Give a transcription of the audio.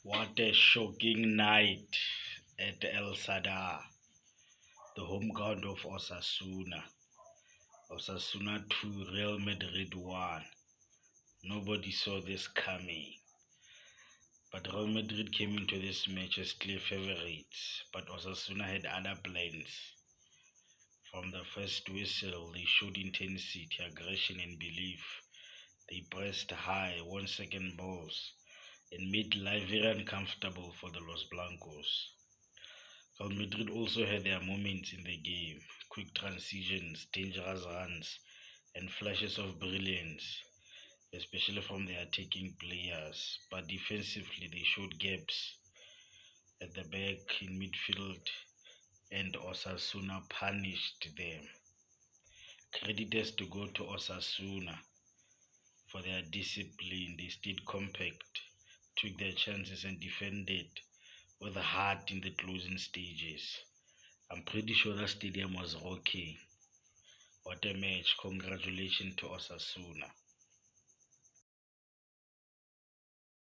What a shocking night at El Sadar, the home ground of Osasuna. Osasuna 2, Real Madrid 1. Nobody saw this coming. But Real Madrid came into this match as clear favorites, but Osasuna had other plans. From the first whistle, they showed intensity, aggression and belief. They pressed high, won second balls, and made life very uncomfortable for the Los Blancos. Real Madrid also had their moments in the game, quick transitions, dangerous runs, and flashes of brilliance, especially from their attacking players. But defensively, they showed gaps at the back in midfield, and Osasuna punished them. Credit has to go to Osasuna for their discipline. They stayed compact, took their chances, and defended with heart in the closing stages. I'm pretty sure that stadium was rocking. What a match. Congratulations to Osasuna.